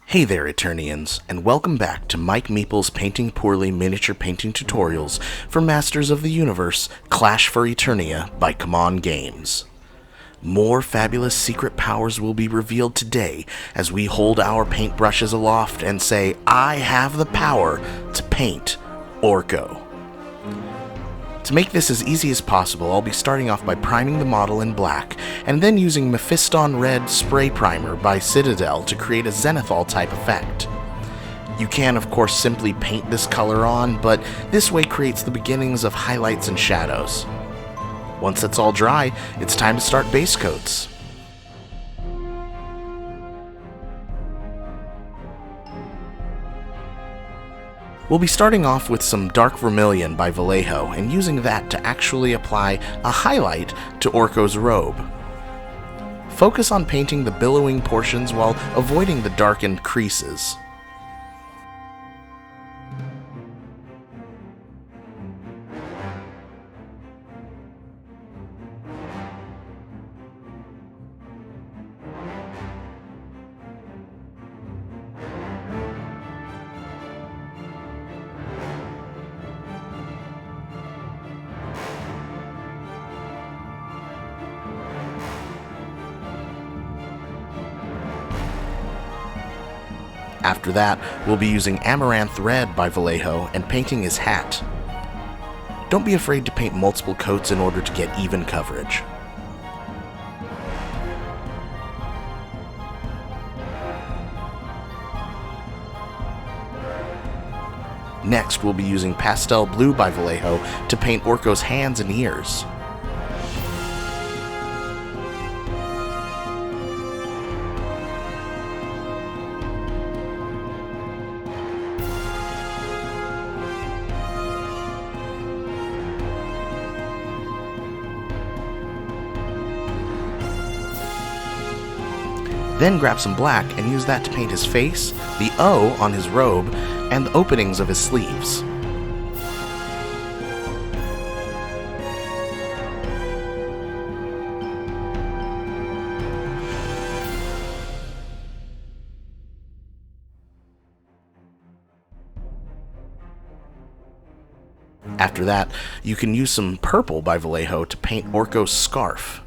Hey there, Eternians, and welcome back to Mike Meeple's Painting Poorly Miniature Painting Tutorials for Masters of the Universe Clash for Eternia by CMON Games. More fabulous secret powers will be revealed today as we hold our paintbrushes aloft and say, I have the power to paint Orko. To make this as easy as possible, I'll be starting off by priming the model in black, and then using Mephiston Red Spray Primer by Citadel to create a Zenithal type effect. You can, of course, simply paint this color on, but this way creates the beginnings of highlights and shadows. Once that's all dry, it's time to start Basecoats. We'll be starting off with some Dark Vermilion by Vallejo and using that to actually apply a highlight to Orko's robe. Focus on painting the billowing portions while avoiding the darkened creases. After that, we'll be using Amaranth Red by Vallejo and painting his hat. Don't be afraid to paint multiple coats in order to get even coverage. Next, we'll be using Pastel Blue by Vallejo to paint Orko's hands and ears. Then grab some black and use that to paint his face, the O on his robe, and the openings of his sleeves. After that, you can use some purple by Vallejo to paint Orko's scarf.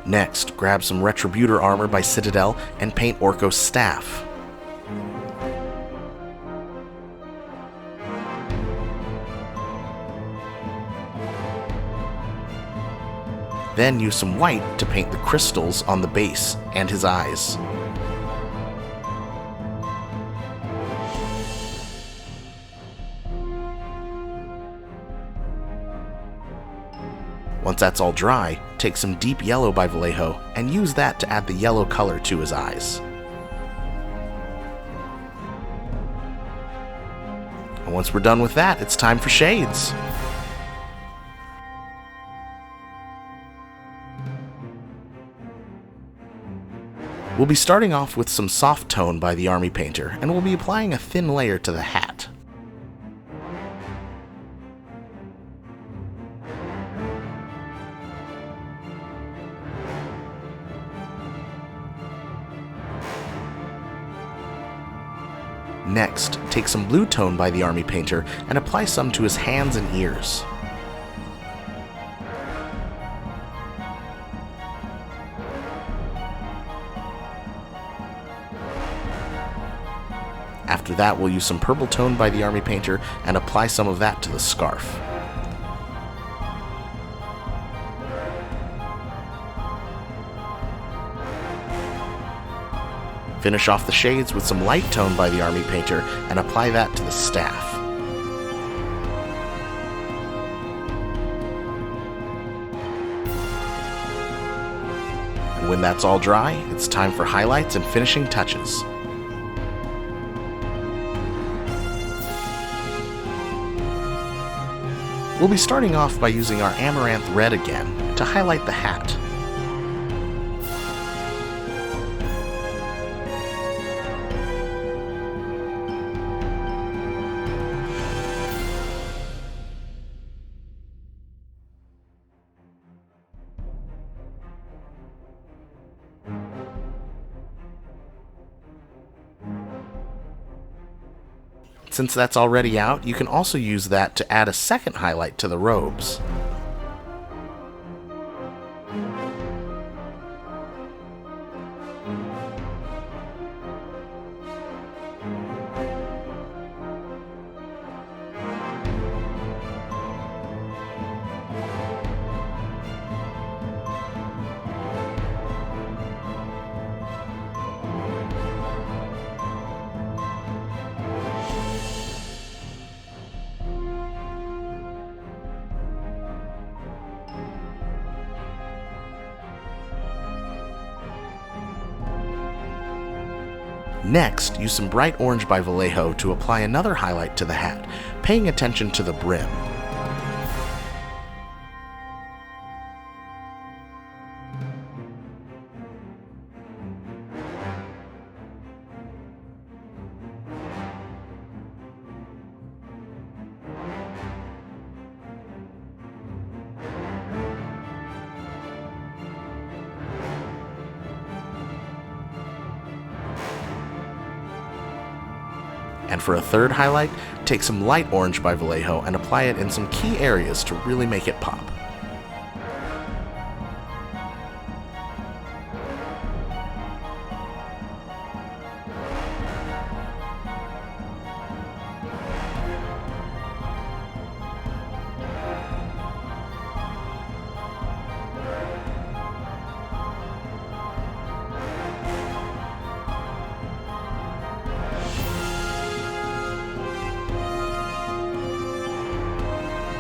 Next, grab some Retributor armor by Citadel and paint Orko's staff. Then use some white to paint the crystals on the base and his eyes. Once that's all dry, take some deep yellow by Vallejo and use that to add the yellow color to his eyes. And once we're done with that, it's time for shades. We'll be starting off with some soft tone by the Army Painter, and we'll be applying a thin layer to the hat. Next, take some blue tone by the Army Painter and apply some to his hands and ears. After that, we'll use some purple tone by the Army Painter and apply some of that to the scarf. Finish off the shades with some light tone by the Army Painter and apply that to the staff. And when that's all dry, it's time for highlights and finishing touches. We'll be starting off by using our Amaranth Red again to highlight the hat. Since that's already out, you can also use that to add a second highlight to the robes. Next, use some bright orange by Vallejo to apply another highlight to the hat, paying attention to the brim. And for a third highlight, take some light orange by Vallejo and apply it in some key areas to really make it pop.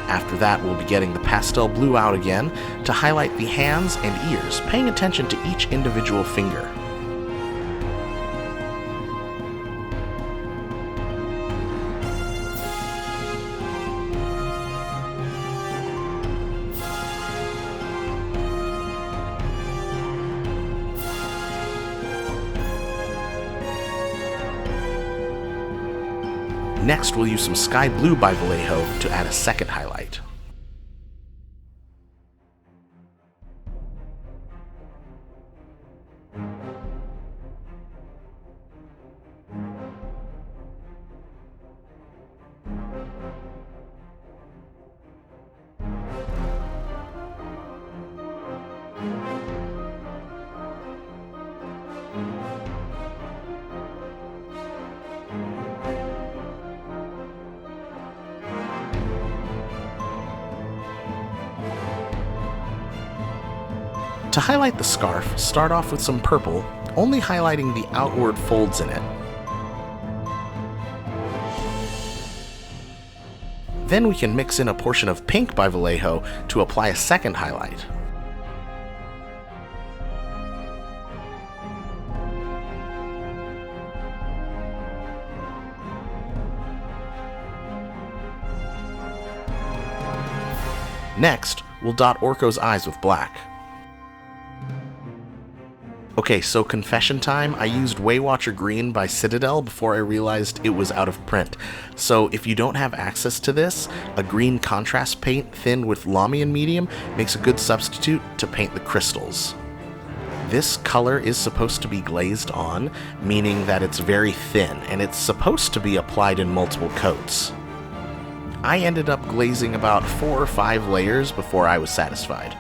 After that, we'll be getting the pastel blue out again to highlight the hands and ears, paying attention to each individual finger. Next, we'll use some sky blue by Vallejo to add a second highlight. To highlight the scarf, start off with some purple, only highlighting the outward folds in it. Then we can mix in a portion of pink by Vallejo to apply a second highlight. Next, we'll dot Orko's eyes with black. Okay, so confession time, I used Waywatcher Green by Citadel before I realized it was out of print. So if you don't have access to this, a green contrast paint thinned with Lamian medium makes a good substitute to paint the crystals. This color is supposed to be glazed on, meaning that it's very thin, and it's supposed to be applied in multiple coats. I ended up glazing about 4 or 5 layers before I was satisfied.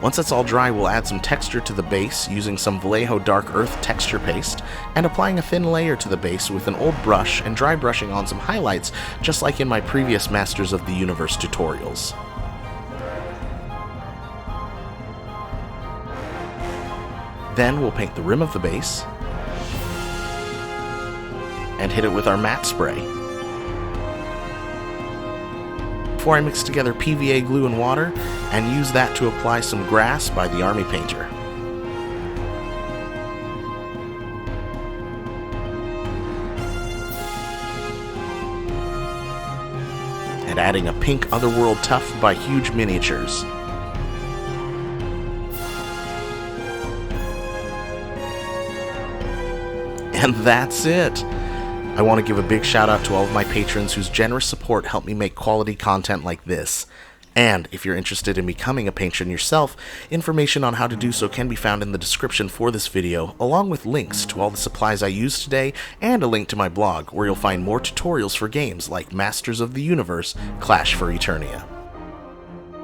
Once it's all dry, we'll add some texture to the base using some Vallejo Dark Earth texture paste and applying a thin layer to the base with an old brush and dry brushing on some highlights, just like in my previous Masters of the Universe tutorials. Then we'll paint the rim of the base and hit it with our matte spray. Before I mix together PVA glue and water and use that to apply some grass by the Army Painter. And adding a pink Otherworld Tuff by Huge Miniatures. And that's it! I want to give a big shout out to all of my patrons whose generous support helped me make quality content like this. And if you're interested in becoming a patron yourself, information on how to do so can be found in the description for this video, along with links to all the supplies I used today, and a link to my blog, where you'll find more tutorials for games like Masters of the Universe, Clash for Eternia.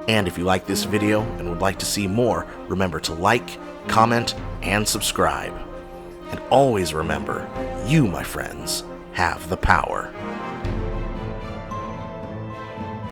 And if you like this video and would like to see more, remember to like, comment, and subscribe. And always remember, you, my friends, have the power.